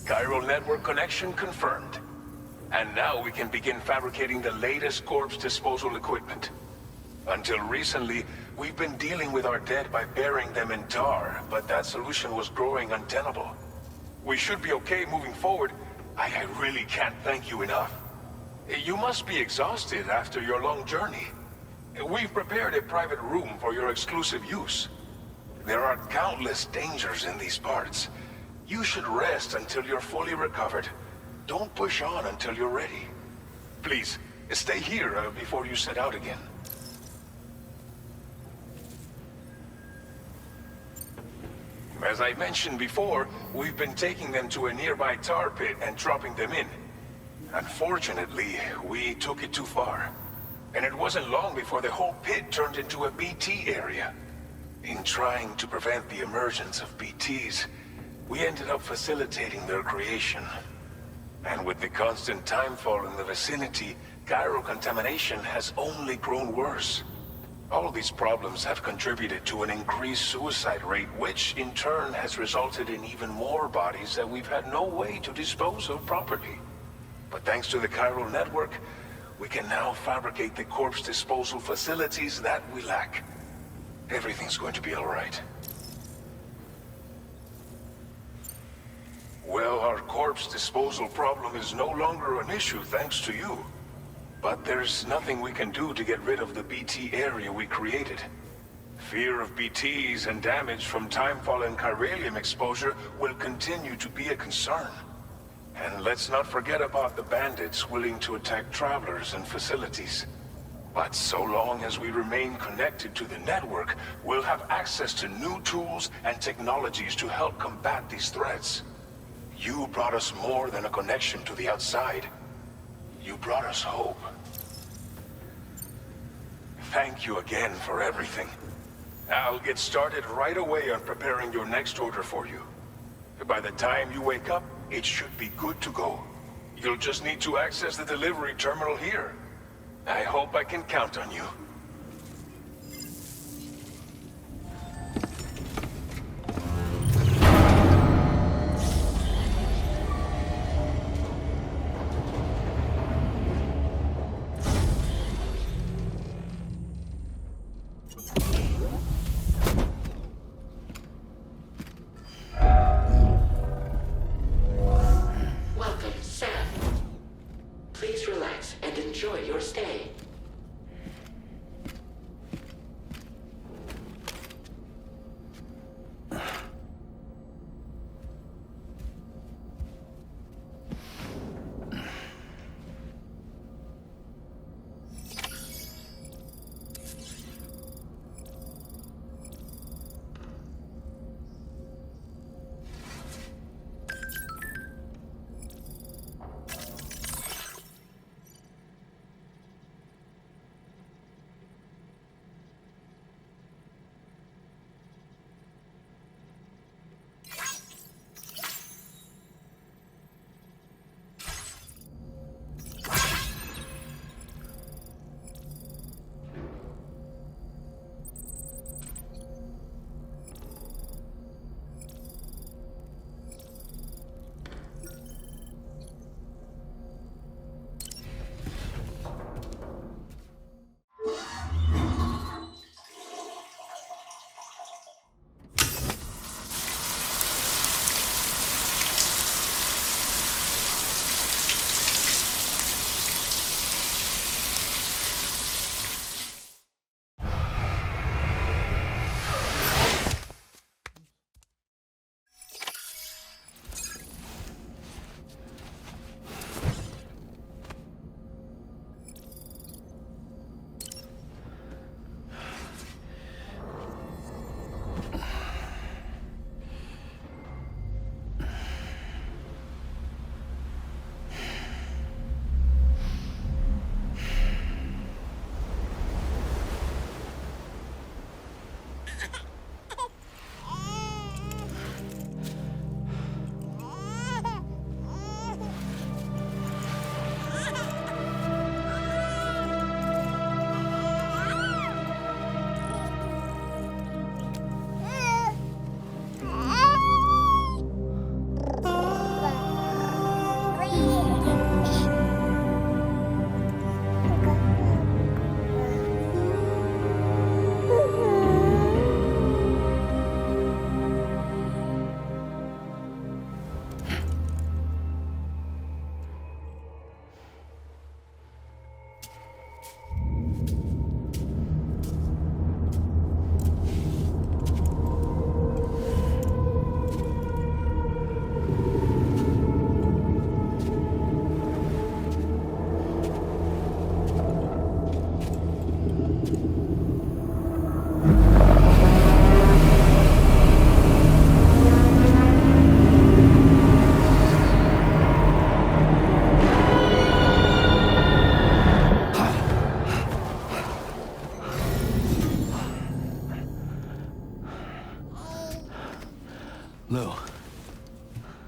Chiral network connection confirmed. And now we can begin fabricating the latest corpse disposal equipment. Until recently, we've been dealing with our dead by burying them in tar, but that solution was growing untenable. We should be okay moving forward. I really can't thank you enough. You must be exhausted after your long journey. We've prepared a private room for your exclusive use. There are countless dangers in these parts. You should rest until you're fully recovered. Don't push on until you're ready. Please, stay here before you set out again. As I mentioned before, we've been taking them to a nearby tar pit and dropping them in. Unfortunately, we took it too far. And it wasn't long before the whole pit turned into a BT area. In trying to prevent the emergence of BTs, we ended up facilitating their creation. And with the constant timefall in the vicinity, chiral contamination has only grown worse. All these problems have contributed to an increased suicide rate, which in turn has resulted in even more bodies that we've had no way to dispose of properly. But thanks to the chiral network, we can now fabricate the corpse disposal facilities that we lack. Everything's going to be all right. Well, our corpse disposal problem is no longer an issue thanks to you. But there's nothing we can do to get rid of the BT area we created. Fear of BTs and damage from timefall and chiralium exposure will continue to be a concern. And let's not forget about the bandits willing to attack travelers and facilities. But so long as we remain connected to the network, we'll have access to new tools and technologies to help combat these threats. You brought us more than a connection to the outside. You brought us hope. Thank you again for everything. I'll get started right away on preparing your next order for you. By the time you wake up, it should be good to go. You'll just need to access the delivery terminal here. I hope I can count on you.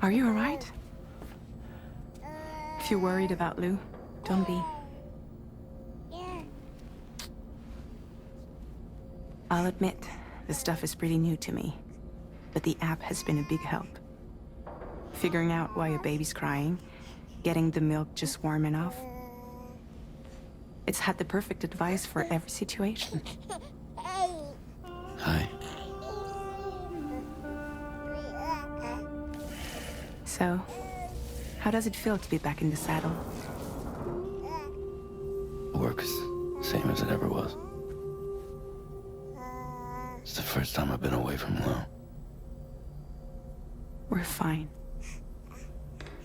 Are you alright? If you're worried about Lou, don't be. I'll admit, this stuff is pretty new to me, but the app has been a big help. Figuring out why a baby's crying, getting the milk just warm enough. It's had the perfect advice for every situation. Hi. So, how does it feel to be back in the saddle? Work is the same as it ever was. It's the first time I've been away from Lou. We're fine.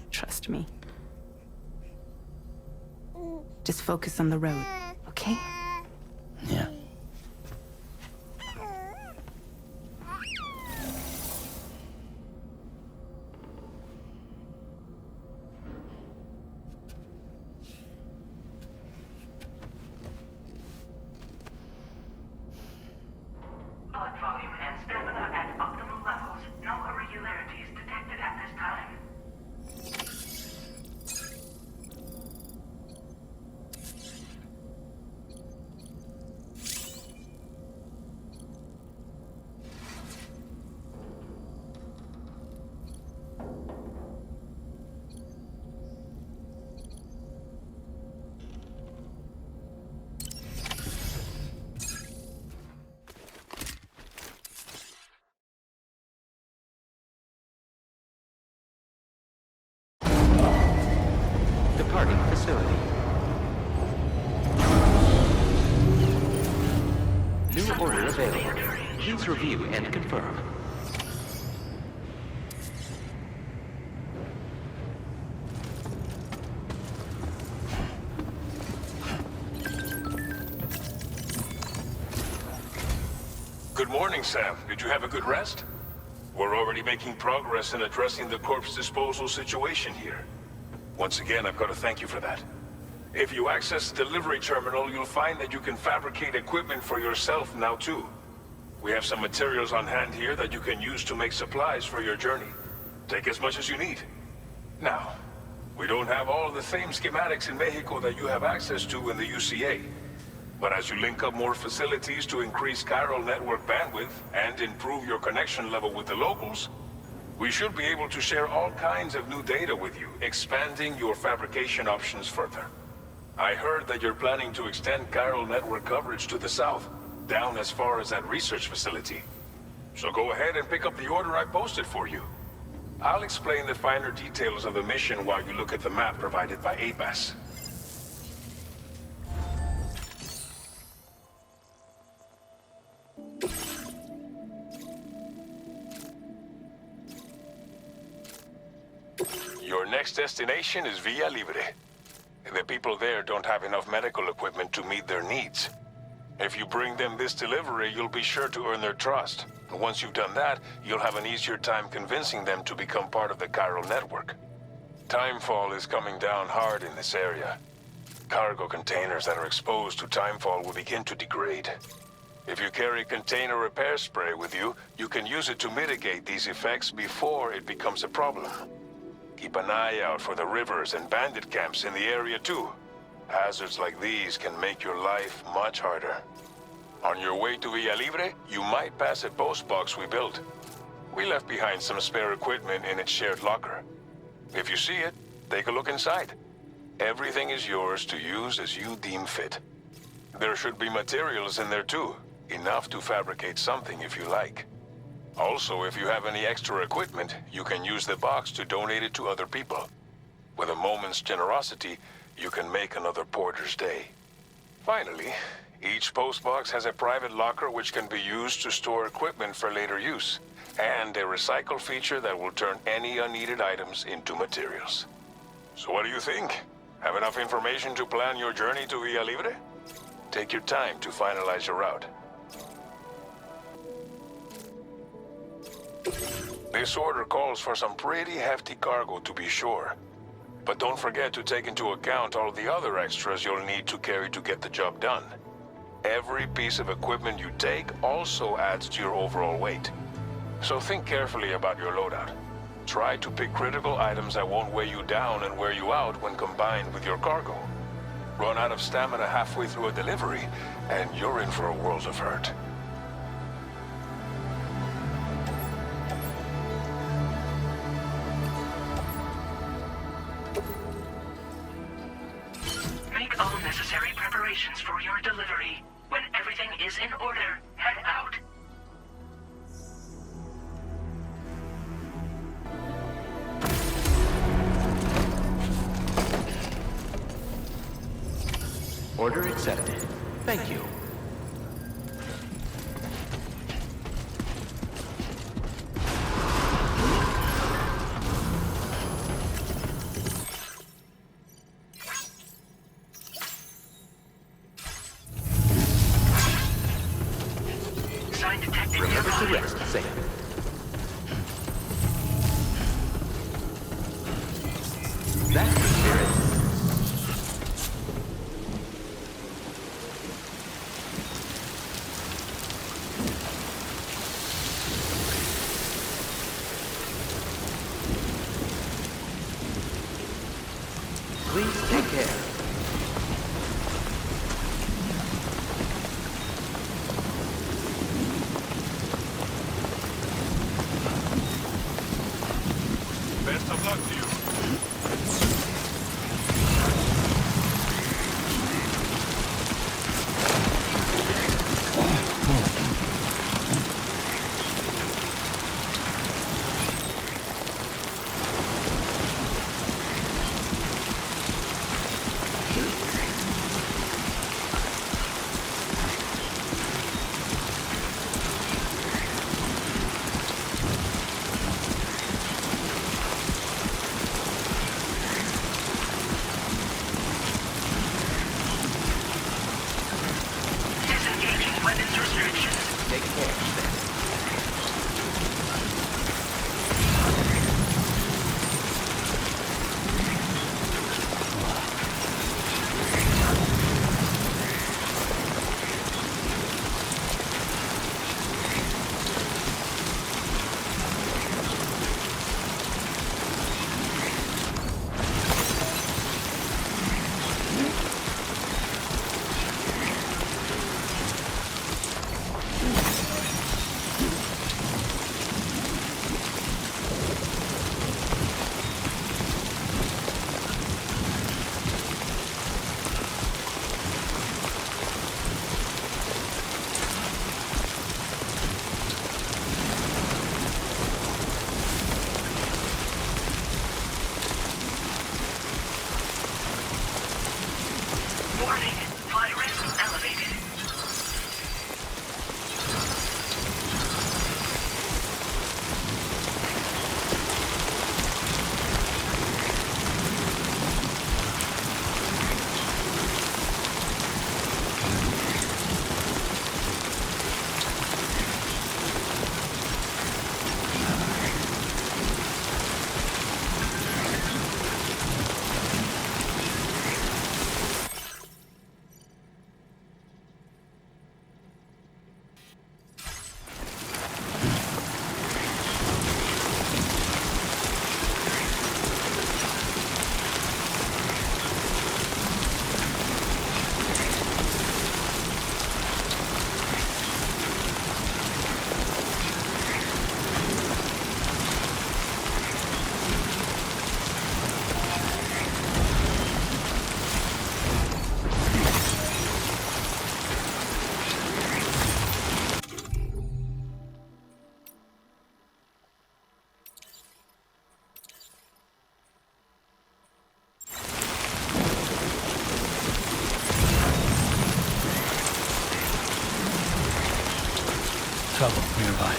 Trust me. Just focus on the road, okay? Yeah. Blood volume and stamina at optimal levels. No irregularities detected at this time. Departing facility. New order available. Please review and confirm. Good morning, Sam. Did you have a good rest? We're already making progress in addressing the corpse disposal situation here. Once again, I've got to thank you for that. If you access the delivery terminal, you'll find that you can fabricate equipment for yourself now too. We have some materials on hand here that you can use to make supplies for your journey. Take as much as you need. Now, we don't have all the same schematics in Mexico that you have access to in the UCA. But as you link up more facilities to increase chiral network bandwidth and improve your connection level with the locals, we should be able to share all kinds of new data with you, expanding your fabrication options further. I heard that you're planning to extend chiral network coverage to the south, down as far as that research facility. So go ahead and pick up the order I posted for you. I'll explain the finer details of the mission while you look at the map provided by ABAS. Your next destination is Villa Libre. The people there don't have enough medical equipment to meet their needs. If you bring them this delivery, you'll be sure to earn their trust. And once you've done that, you'll have an easier time convincing them to become part of the chiral network. Timefall is coming down hard in this area. Cargo containers that are exposed to timefall will begin to degrade. If you carry container repair spray with you, you can use it to mitigate these effects before it becomes a problem. Keep an eye out for the rivers and bandit camps in the area too. Hazards like these can make your life much harder. On your way to Villa Libre, you might pass a post box we built. We left behind some spare equipment in its shared locker. If you see it, take a look inside. Everything is yours to use as you deem fit. There should be materials in there too, enough to fabricate something if you like. Also, if you have any extra equipment, you can use the box to donate it to other people. With a moment's generosity, you can make another porter's day. Finally, each postbox has a private locker which can be used to store equipment for later use, and a recycle feature that will turn any unneeded items into materials. So what do you think? Have enough information to plan your journey to Villa Libre? Take your time to finalize your route. This order calls for some pretty hefty cargo to be sure. But don't forget to take into account all the other extras you'll need to carry to get the job done. Every piece of equipment you take also adds to your overall weight. So think carefully about your loadout. Try to pick critical items that won't weigh you down and wear you out when combined with your cargo. Run out of stamina halfway through a delivery, and you're in for a world of hurt. Make all necessary preparations for your delivery. When everything is in order, head out. Order accepted. Thank you. Sign detected Remember to nearby. rest, Sam. That's the spirit. Please take care. Best of luck to you. Disengaging weapons restrictions. Take care, Sam. Warning, flight risk elevated. Trouble nearby.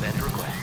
Send request.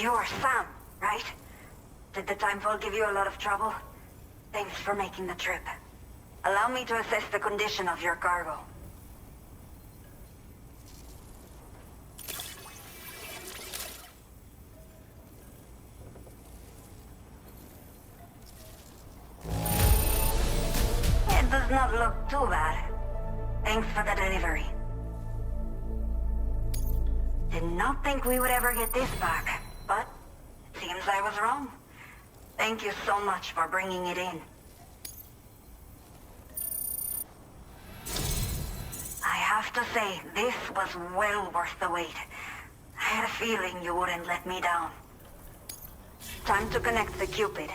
You're Sam, right? Did the timefall give you a lot of trouble? Thanks for making the trip. Allow me to assess the condition of your cargo. It does not look too bad. Thanks for the delivery. Did not think we would ever get this back, but it seems I was wrong. Thank you so much for bringing it in. I have to say, this was well worth the wait. I had a feeling you wouldn't let me down. Time to connect the Cupid.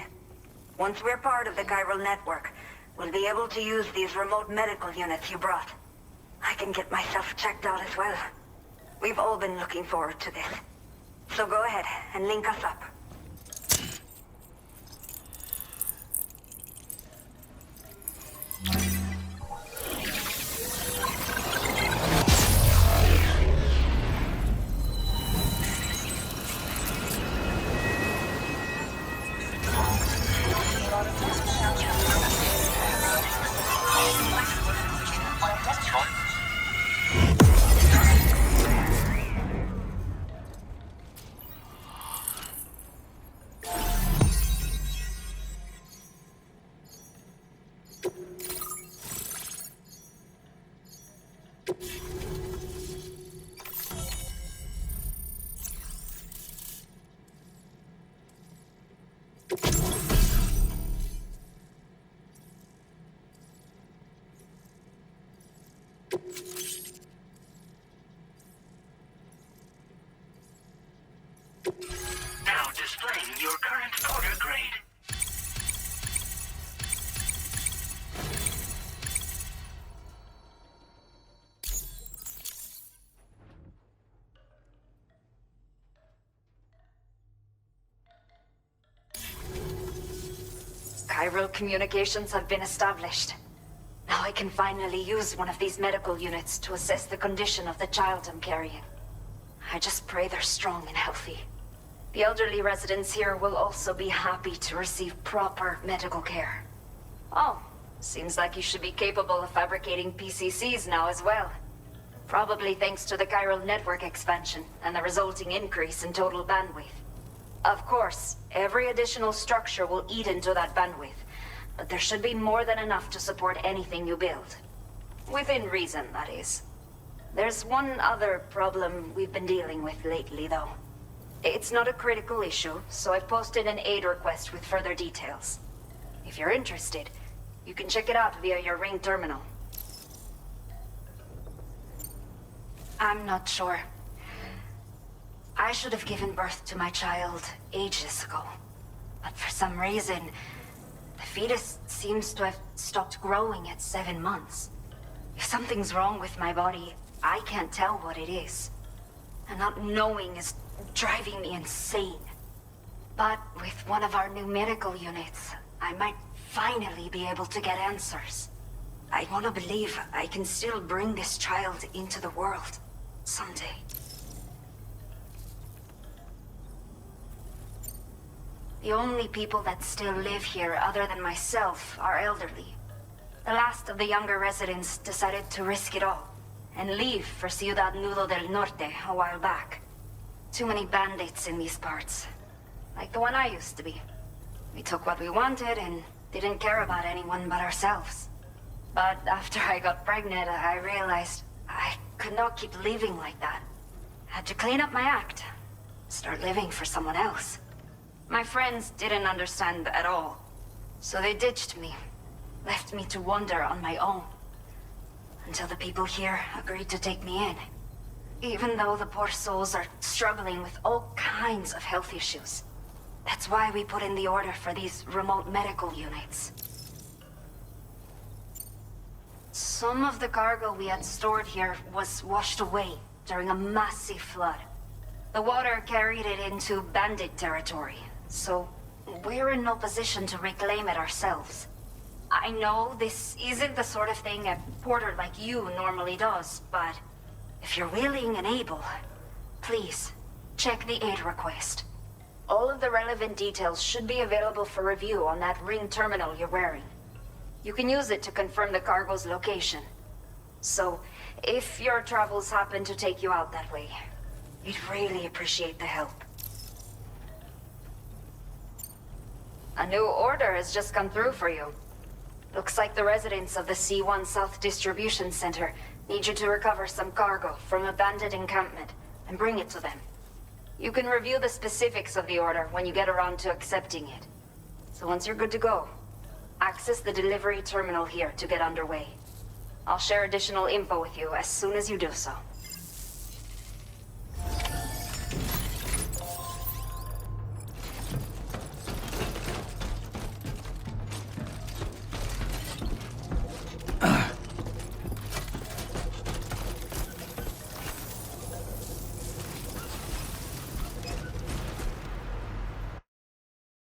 Once we're part of the chiral network, we'll be able to use these remote medical units you brought. I can get myself checked out as well. We've all been looking forward to this. So go ahead and link us up. Now displaying your current order grade. Chiral communications have been established. Now I can finally use one of these medical units to assess the condition of the child I'm carrying. I just pray they're strong and healthy. The elderly residents here will also be happy to receive proper medical care. Oh, seems like you should be capable of fabricating PCCs now as well. Probably thanks to the chiral network expansion and the resulting increase in total bandwidth. Of course, every additional structure will eat into that bandwidth, but there should be more than enough to support anything you build. Within reason, that is. There's one other problem we've been dealing with lately, though. It's not a critical issue, so I've posted an aid request with further details. If you're interested, you can check it out via your Ring terminal. I'm not sure. I should have given birth to my child ages ago. But for some reason, the fetus seems to have stopped growing at 7 months. If something's wrong with my body, I can't tell what it is. And not knowing is driving me insane. But with one of our new medical units, I might finally be able to get answers. I want to believe I can still bring this child into the world someday. The only people that still live here other than myself are elderly. The last of the younger residents decided to risk it all and leave for Ciudad Nudo del Norte a while back. Too many bandits in these parts. Like the one I used to be. We took what we wanted and didn't care about anyone but ourselves. But after I got pregnant, I realized I could not keep living like that. Had to clean up my act. Start living for someone else. My friends didn't understand at all. So they ditched me. Left me to wander on my own. Until the people here agreed to take me in. Even though the poor souls are struggling with all kinds of health issues. That's why we put in the order for these remote medical units. Some of the cargo we had stored here was washed away during a massive flood. The water carried it into bandit territory, so we're in no position to reclaim it ourselves. I know this isn't the sort of thing a porter like you normally does, but if you're willing and able, please, check the aid request. All of the relevant details should be available for review on that ring terminal you're wearing. You can use it to confirm the cargo's location. So, if your travels happen to take you out that way, we'd really appreciate the help. A new order has just come through for you. Looks like the residents of the C1 South Distribution Center need you to recover some cargo from a bandit encampment and bring it to them. You can review the specifics of the order when you get around to accepting it. So once you're good to go, access the delivery terminal here to get underway. I'll share additional info with you as soon as you do so.